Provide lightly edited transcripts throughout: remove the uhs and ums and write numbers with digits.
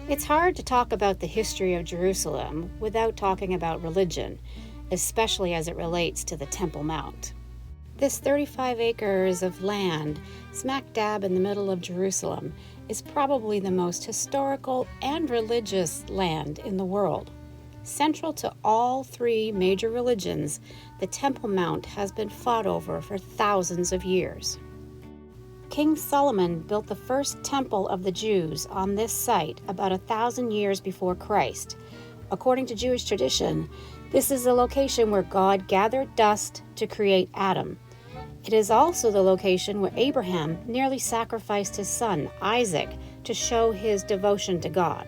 It's hard to talk about the history of Jerusalem without talking about religion, especially as it relates to the Temple Mount. This 35 acres of land, smack dab in the middle of Jerusalem, is probably the most historical and religious land in the world. Central to all three major religions, the Temple Mount has been fought over for thousands of years. King Solomon built the first temple of the Jews on this site about 1,000 years before Christ. According to Jewish tradition, this is the location where God gathered dust to create Adam. It is also the location where Abraham nearly sacrificed his son, Isaac, to show his devotion to God.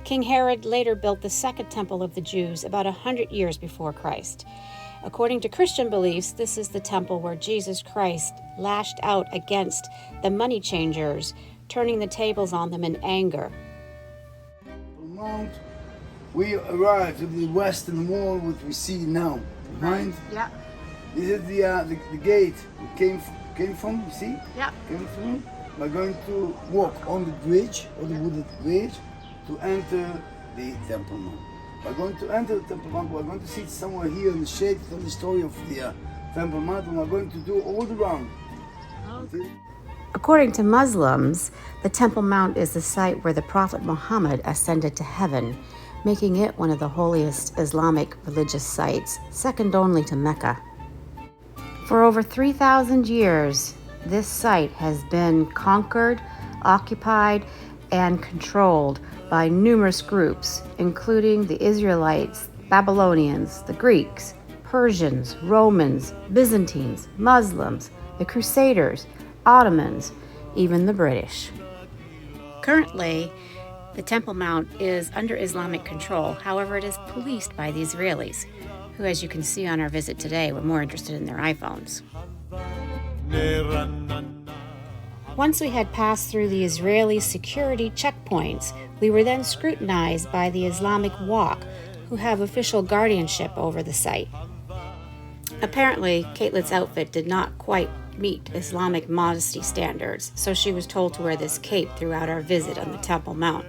King Herod later built the second temple of the Jews about 100 years before Christ. According to Christian beliefs, this is the temple where Jesus Christ lashed out against the money changers, turning the tables on them in anger. Mount, we arrived at the western wall, which we see now. Behind. Yeah. This is the gate we came from. You see? Yeah. Came from. We're going to walk on the bridge, or the wooded bridge, to enter the Temple Mount. We're going to enter the Temple Mount. We're going to sit somewhere here in the shade, tell the story of the Temple Mount, and we're going to do all around. Okay. According to Muslims, the Temple Mount is the site where the Prophet Muhammad ascended to heaven, making it one of the holiest Islamic religious sites, second only to Mecca. For over 3,000 years, this site has been conquered, occupied, and controlled by numerous groups, including the Israelites, Babylonians, the Greeks, Persians, Romans, Byzantines, Muslims, the Crusaders, Ottomans, even the British. Currently, the Temple Mount is under Islamic control. However, it is policed by the Israelis, who, as you can see on our visit today, were more interested in their iPhones. Once we had passed through the Israeli security checkpoints, we were then scrutinized by the Islamic Walk, who have official guardianship over the site. Apparently, Caitlin's outfit did not quite meet Islamic modesty standards, so she was told to wear this cape throughout our visit on the Temple Mount.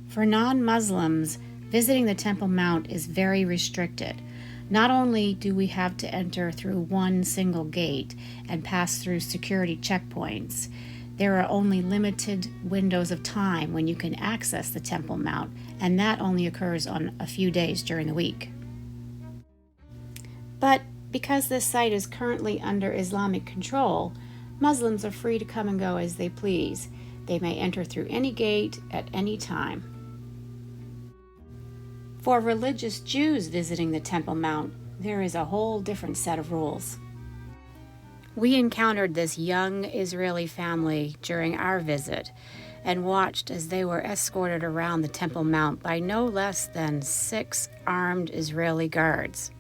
For non-Muslims, visiting the Temple Mount is very restricted. Not only do we have to enter through one single gate and pass through security checkpoints, there are only limited windows of time when you can access the Temple Mount, and that only occurs on a few days during the week. But because this site is currently under Islamic control, Muslims are free to come and go as they please. They may enter through any gate at any time. For religious Jews visiting the Temple Mount, there is a whole different set of rules. We encountered this young Israeli family during our visit and watched as they were escorted around the Temple Mount by no less than 6 armed Israeli guards.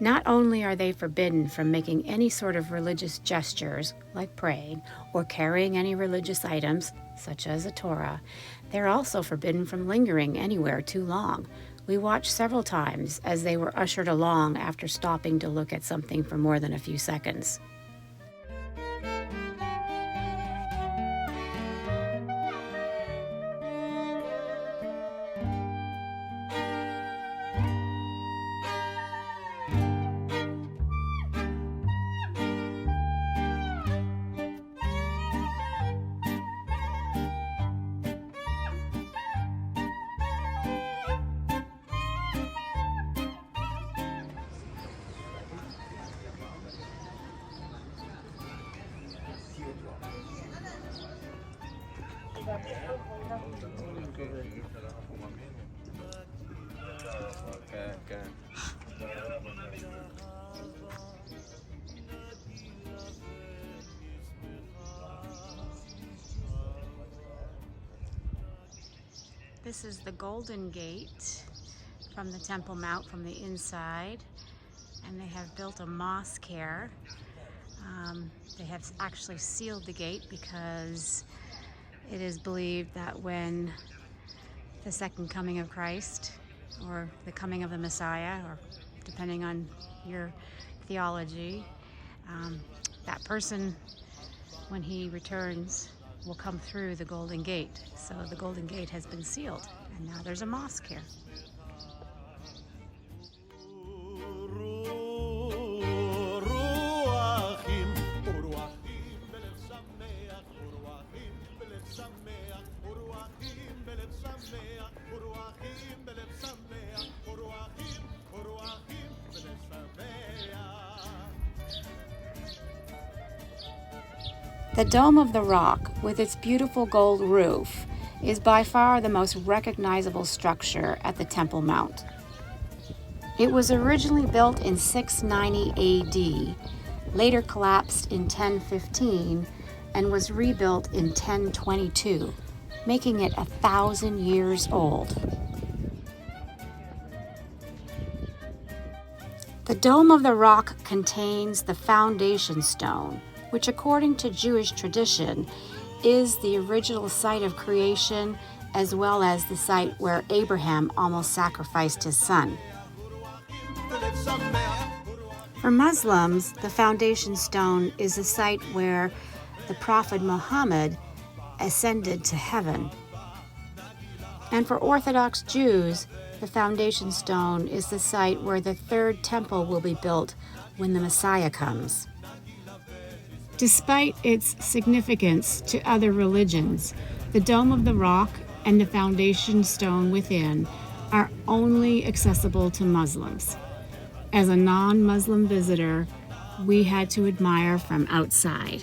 Not only are they forbidden from making any sort of religious gestures, like praying, or carrying any religious items, such as a Torah, they're also forbidden from lingering anywhere too long. We watched several times as they were ushered along after stopping to look at something for more than a few seconds. This is the Golden Gate from the Temple Mount from the inside, and they have built a mosque here. They have actually sealed the gate because it is believed that when the second coming of Christ, or the coming of the Messiah, or depending on your theology, that person, when he returns, will come through the Golden Gate. So the Golden Gate has been sealed, and now there's a mosque here. The Dome of the Rock, with its beautiful gold roof, is by far the most recognizable structure at the Temple Mount. It was originally built in 690 AD, later collapsed in 1015, and was rebuilt in 1022, making it 1,000 years old. The Dome of the Rock contains the foundation stone, which according to Jewish tradition is the original site of creation, as well as the site where Abraham almost sacrificed his son. For Muslims, the foundation stone is the site where the Prophet Muhammad ascended to heaven. And for Orthodox Jews, the foundation stone is the site where the third temple will be built when the Messiah comes. Despite its significance to other religions, the Dome of the Rock and the foundation stone within are only accessible to Muslims. As a non-Muslim visitor, we had to admire from outside.